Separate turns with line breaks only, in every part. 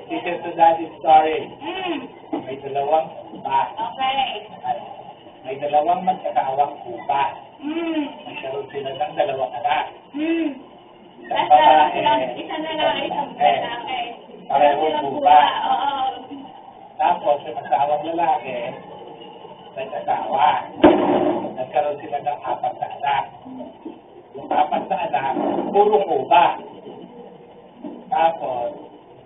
Teacher to Daddy story.
Mm.
May dalawang pupa.
Okay.
May dalawang magkakawang pupa.
Mm.
Nagkaroon sila ng dalawang anak.
Mm.
Isang
Tapos
babae,
isa na lang, isang
babae.
lalaki.
Parehong pupa.
Oo.
Tapos, yung asawang lalaki, nag-asawa. Nagkaroon sila ng 4 na anak. Yung 4 na anak, puro pupa. Tapos,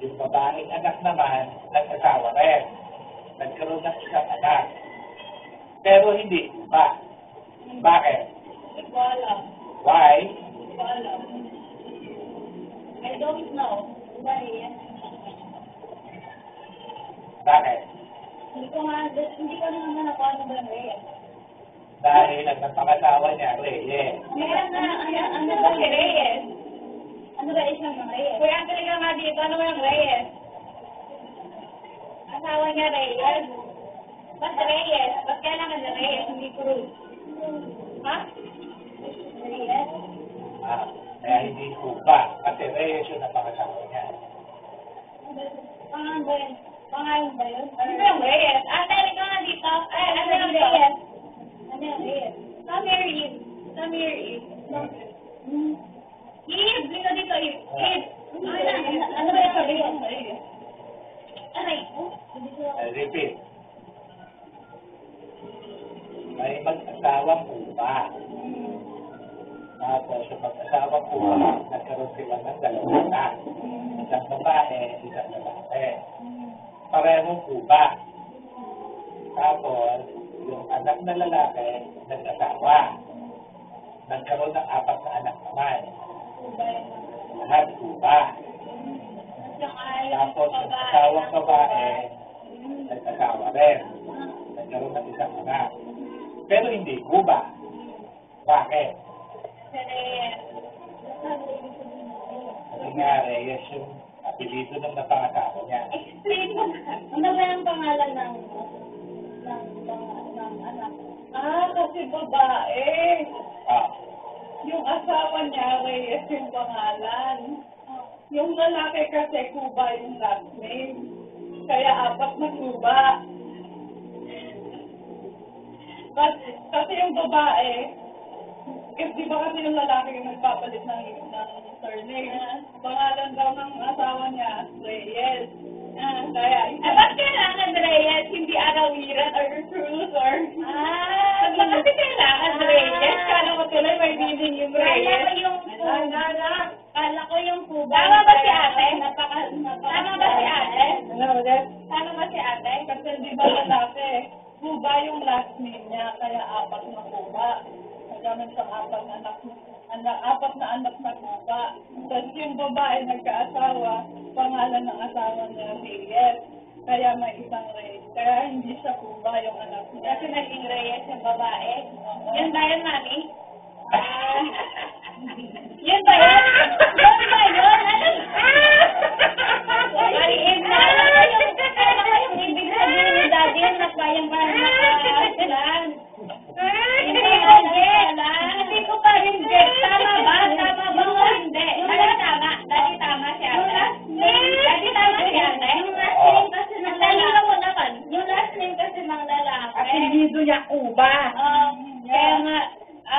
yung babaeng anak naman, nag-asawa rin. Nagkaroon ng isang anak. Pero hindi pupa. Bakit?
Hindi ko alam.
Why?
Hindi ko alam. I don't know. Dahil,
Bakit?
hindi ko naman ako ano ba Reyes.
Dahil ang napangasawa niya, Reyes.
Kaya nga, ano ba si Reyes? Ano ba isang ng Reyes? Kuya, ang talaga nga dito, ano ba yung Reyes? Asawa niya Reyes. Ba't Reyes? Ba't kailangan na Reyes, hindi Cruz? Ha? Reyes?
Kaya hindi pupa. Kasi Reyes yung napangasawa niya.
Pangalan ba yun? Ano ba yung Reyes? Tali ka nga dito. Ay, ano yung Reyes? Ano yung Reyes? Come here, Eve. Come here, Eve. Eve, dito, Eve. Eve. Ano ba yung Reyes? Aray.
Repeat. May mag-asawang pupa. Tapos yung mag-asawang pupa, nagkaroon sila ng 2 anak. Isang babae, isang lalaki. Parehong pupa. Tapos, yung anak na lalaki, nag-asawa. Nagkaroon ng 4 na anak naman. Lahat pupa. Tapos, yung asawang babae, nag-asawa rin. Nagkaroon ng isang anak. Pero hindi kuba. Bakit? Kasi nga, Reyes yung apelido ng napangasawa niya.
Explain mo. Ano ba ang pangalan ng anak? Kasi babae.
Ah,
Yung asawa niya, Reyes yung pangalan. Yung lalaki kasi Cuba yung last name. Kaya 4 na Cuba. Kasi yung babae, di ba kasi yung lalaki yung nagpapalit ng surname? Pangalan daw ng asawa niya, Reyes. Kaya ba't kailangan Reyes? Hindi Arawiran or Cruz or... Ba't kasi kailangan Reyes? Kala ko tuloy may meaning yung Reyes. Kala ko yung Cuba. Tama ba si ate? Tama ba si ate? Tama ba si ate? Kasi di ba lalaki? Cuba yung last name niya, kaya 4 na Cuba. Magamit sa 4 na anak na Cuba. Tapos yung babae nagkaasawa, pangalan ng asawa niya, Reyes. Kaya may isang Reyes. Kaya hindi siya Cuba yung anak niya. Kasi naging Reyes yung babae. Yun ba yun, mami? Yun ba yun? Yun ba yun? Maliit na. Ano yung ibig sabihin ni Daddy na kayang makasilan? Hindi ko pa rin get. Tama ba? Tama ba o hindi? Daddy tama. Daddy tama si ate. Daddy tama si ate. Yung last name kasi ng lalaki. Mo naman. Yung last name kasi ng lalaki.
Apelido niya Cuba.
Kaya nga,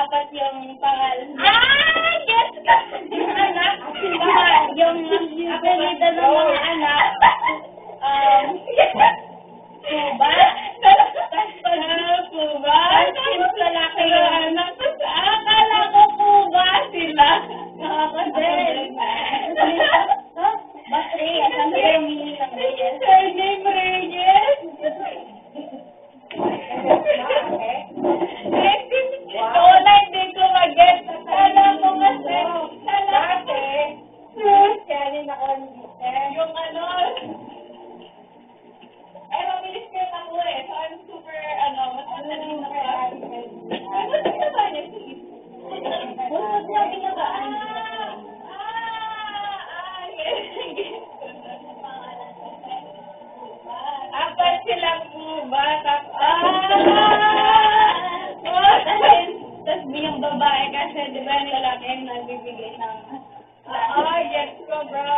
4 yung pangalan niya. Yes! Yung anak. Yung apelido ng mga anak. Cuba. Cuba. Since lalaki yung anak. Akala ko Cuba sila. Nakakadin. Ba't Reyes? Ano ba yung meaning ng Reyes? Surname Reyes. Wala, hindi ko mag-get. Kala ko kasi. Yung ano. Mabilis kayo ako eh. So, I'm super, mas mataling na kaya. Ano sa ba niya? Buntot niya pinabaan. Apat silang Cuba. Tapos yung babae kasi, di ba yung lalaki yung nagbibigay ng... yes ko, bro.